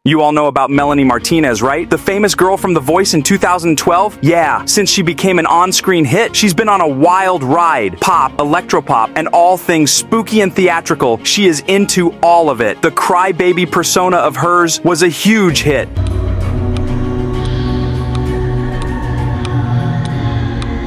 You all know about Melanie Martinez, right? The famous girl from The Voice in 2012? Yeah, since she became an on-screen hit, she's been on a wild ride. Pop, electropop, and all things spooky and theatrical. She is into all of it. The crybaby persona of hers was a huge hit.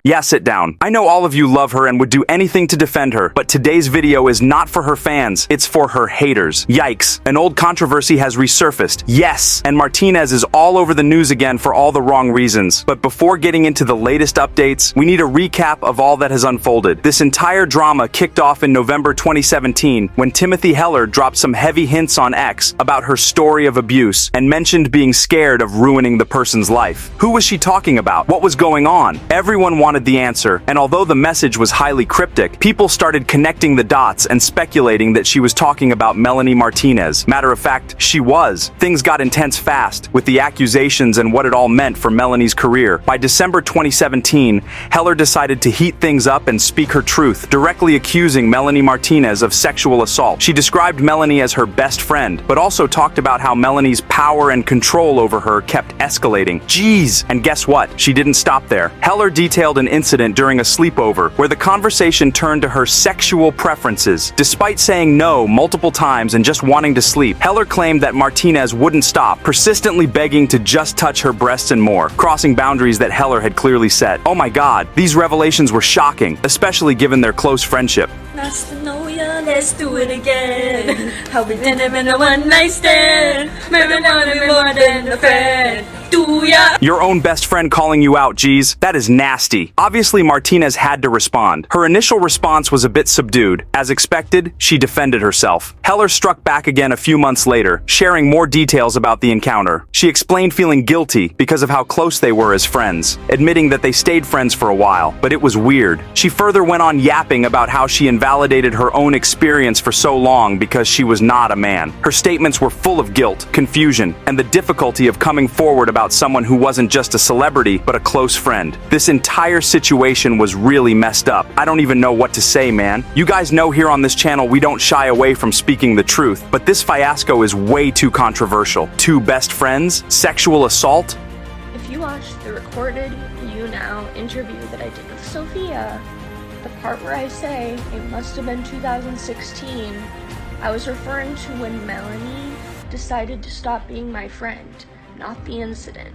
Yeah, sit down. I know all of you love her and would do anything to defend her, but today's video is not for her fans, it's for her haters. Yikes, an old controversy has resurfaced. Yes, and Martinez is all over the news again for all the wrong reasons. But before getting into the latest updates, we need a recap of all that has unfolded. This entire drama kicked off in November 2017 when Timothy Heller dropped some heavy hints on X about her story of abuse and mentioned being scared of ruining the person's life. Who was she talking about? What was going on? Everyone wanted the answer, and although the message was highly cryptic, people started connecting the dots and speculating that she was talking about Melanie Martinez. Matter of fact, she was. Things got intense fast, with the accusations and what it all meant for Melanie's career. By December 2017, Heller decided to heat things up and speak her truth, directly accusing Melanie Martinez of sexual assault. She described Melanie as her best friend, but also talked about how Melanie's power and control over her kept escalating. Jeez! And guess what? She didn't stop there. Heller detailed an incident during a sleepover where the conversation turned to her sexual preferences. Despite saying no multiple times and just wanting to sleep, Heller claimed that Martinez wouldn't stop, persistently begging to just touch her breasts and more, crossing boundaries that Heller had clearly set. Oh my god, these revelations were shocking, especially given their close friendship. Nice to know ya, let's do it again. How we did it in a one night stand. Maybe wanna be more than a friend. Do ya? Your own best friend calling you out, geez. That is nasty. Obviously, Martinez had to respond. Her initial response was a bit subdued. As expected, she defended herself. Heller struck back again a few months later, sharing more details about the encounter. She explained feeling guilty because of how close they were as friends, admitting that they stayed friends for a while, but it was weird. She further went on yapping about how she invalidated her own experience for so long because she was not a man. Her statements were full of guilt, confusion, and the difficulty of coming forward about someone who wasn't just a celebrity, but a close friend. This entire situation was really messed up. I don't even know what to say, man. You guys know here on this channel we don't shy away from speaking the truth, but this fiasco is way too controversial. Two best friends? Sexual assault? If you watch the recorded You Now interview that I did with Sophia, the part where I say it must have been 2016, I was referring to when Melanie decided to stop being my friend, not the incident.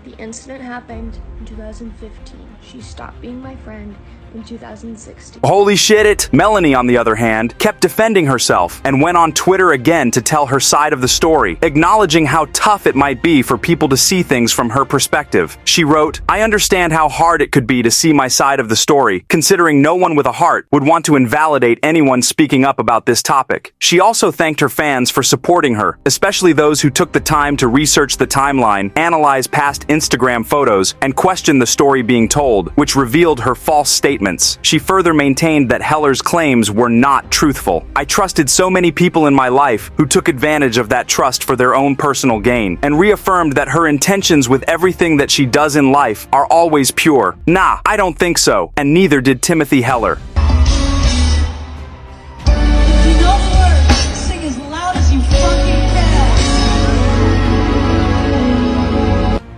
The incident happened in 2015. She stopped being my friend in 2016. Holy shit! Melanie, on the other hand, kept defending herself and went on Twitter again to tell her side of the story, acknowledging how tough it might be for people to see things from her perspective. She wrote, "I understand how hard it could be to see my side of the story, considering no one with a heart would want to invalidate anyone speaking up about this topic." She also thanked her fans for supporting her, especially those who took the time to research the timeline, analyze past Instagram photos, and question the story being told, which revealed her false statements. She further maintained that Heller's claims were not truthful. "I trusted so many people in my life who took advantage of that trust for their own personal gain, and reaffirmed that her intentions with everything that she does in life are always pure. Nah, I don't think so, and neither did Timothy Heller." If you know the words, sing as loud as you fucking can.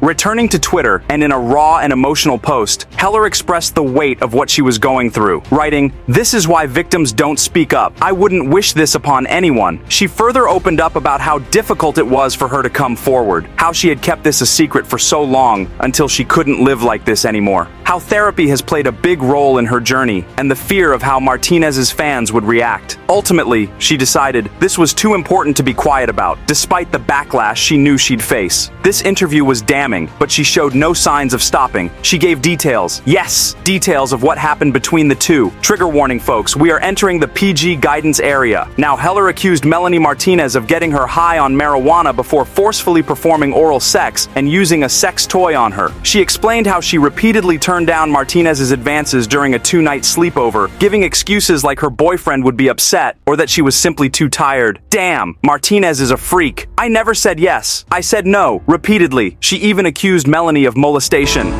Returning to Twitter, and in a raw and emotional post, Heller expressed the weight of what she was going through, writing, "This is why victims don't speak up. I wouldn't wish this upon anyone." She further opened up about how difficult it was for her to come forward, how she had kept this a secret for so long until she couldn't live like this anymore, how therapy has played a big role in her journey, and the fear of how Martinez's fans would react. Ultimately, she decided this was too important to be quiet about, despite the backlash she knew she'd face. This interview was damning, but she showed no signs of stopping. She gave details. Yes, details of what happened between the two. Trigger warning, folks, we are entering the PG guidance area. Now, Heller accused Melanie Martinez of getting her high on marijuana before forcefully performing oral sex and using a sex toy on her. She explained how she repeatedly turned down Martinez's advances during a two-night sleepover, giving excuses like her boyfriend would be upset or that she was simply too tired. Damn, Martinez is a freak. I never said yes. I said no, repeatedly. She even accused Melanie of molestation.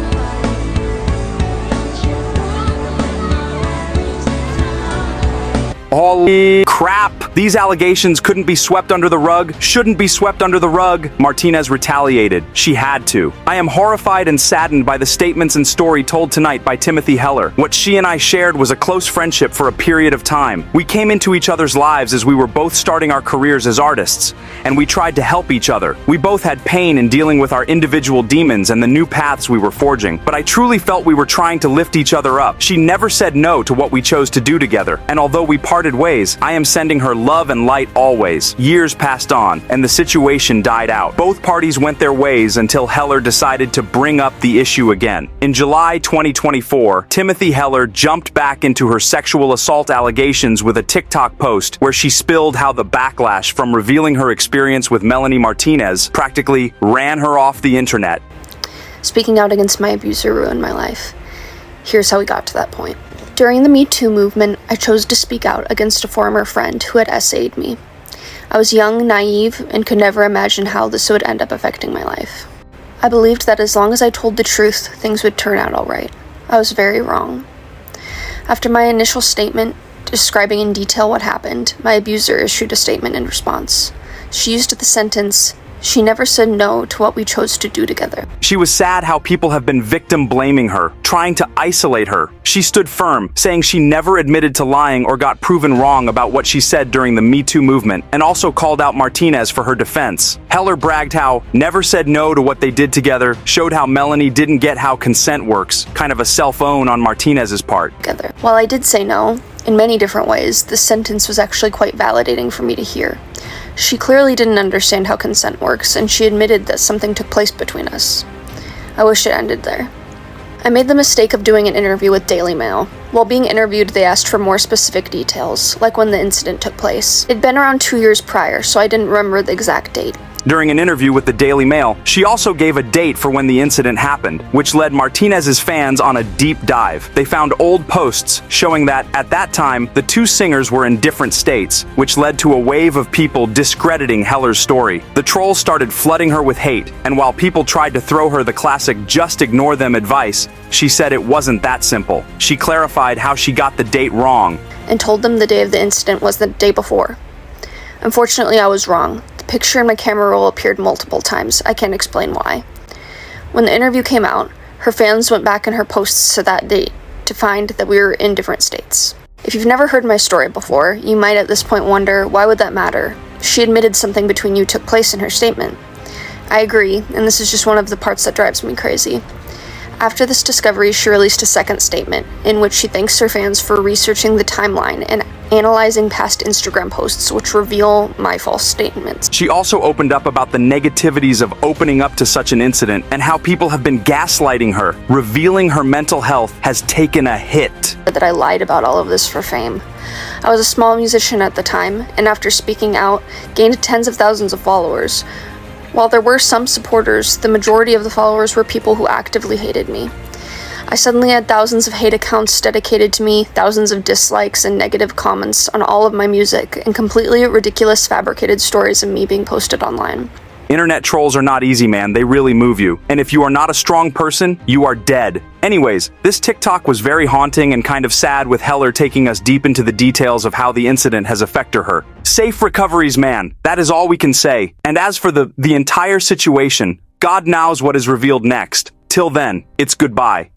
Holy crap! These allegations couldn't be swept under the rug, shouldn't be swept under the rug. Martinez retaliated. She had to. I am horrified and saddened by the statements and story told tonight by Timothy Heller. What she and I shared was a close friendship for a period of time. We came into each other's lives as we were both starting our careers as artists, and we tried to help each other. We both had pain in dealing with our individual demons and the new paths we were forging, but I truly felt we were trying to lift each other up. She never said no to what we chose to do together, and although we parted ways, I am sending her love and light always. Years passed on, and the situation died out. Both parties went their ways until Heller decided to bring up the issue again. In July 2024, Timothy Heller jumped back into her sexual assault allegations with a TikTok post where she spilled how the backlash from revealing her experience with Melanie Martinez practically ran her off the internet. Speaking out against my abuser ruined my life. Here's how we got to that point. During the Me Too movement, I chose to speak out against a former friend who had essayed me. I was young, naive, and could never imagine how this would end up affecting my life. I believed that as long as I told the truth, things would turn out alright. I was very wrong. After my initial statement, describing in detail what happened, my abuser issued a statement in response. She used the sentence, "She never said no to what we chose to do together." She was sad how people have been victim blaming her, trying to isolate her. She stood firm, saying she never admitted to lying or got proven wrong about what she said during the Me Too movement, and also called out Martinez for her defense. Heller bragged how never said no to what they did together, showed how Melanie didn't get how consent works, kind of a self-own on Martinez's part. Together. While I did say no, in many different ways, this sentence was actually quite validating for me to hear. She clearly didn't understand how consent works, and she admitted that something took place between us. I wish it ended there. I made the mistake of doing an interview with Daily Mail. While being interviewed, they asked for more specific details, like when the incident took place. It'd been around 2 years prior, so I didn't remember the exact date. During an interview with the Daily Mail, she also gave a date for when the incident happened, which led Martinez's fans on a deep dive. They found old posts showing that, at that time, the two singers were in different states, which led to a wave of people discrediting Heller's story. The trolls started flooding her with hate, and while people tried to throw her the classic "just ignore them" advice, she said it wasn't that simple. She clarified how she got the date wrong, and told them the day of the incident was the day before. Unfortunately, I was wrong. The picture in my camera roll appeared multiple times. I can't explain why. When the interview came out, her fans went back in her posts to that date to find that we were in different states. If you've never heard my story before, you might at this point wonder, why would that matter? She admitted something between you took place in her statement. I agree, and this is just one of the parts that drives me crazy. After this discovery, she released a second statement, in which she thanks her fans for researching the timeline and analyzing past Instagram posts which reveal my false statements. She also opened up about the negativities of opening up to such an incident and how people have been gaslighting her, revealing her mental health has taken a hit. That I lied about all of this for fame. I was a small musician at the time, and after speaking out, gained tens of thousands of followers. While there were some supporters, the majority of the followers were people who actively hated me. I suddenly had thousands of hate accounts dedicated to me, thousands of dislikes and negative comments on all of my music, and completely ridiculous fabricated stories of me being posted online. Internet trolls are not easy, man. They really move you. And if you are not a strong person, you are dead. Anyways, this TikTok was very haunting and kind of sad, with Heller taking us deep into the details of how the incident has affected her. Safe recoveries, man. That is all we can say. And as for the entire situation, God knows what is revealed next. Till then, it's goodbye.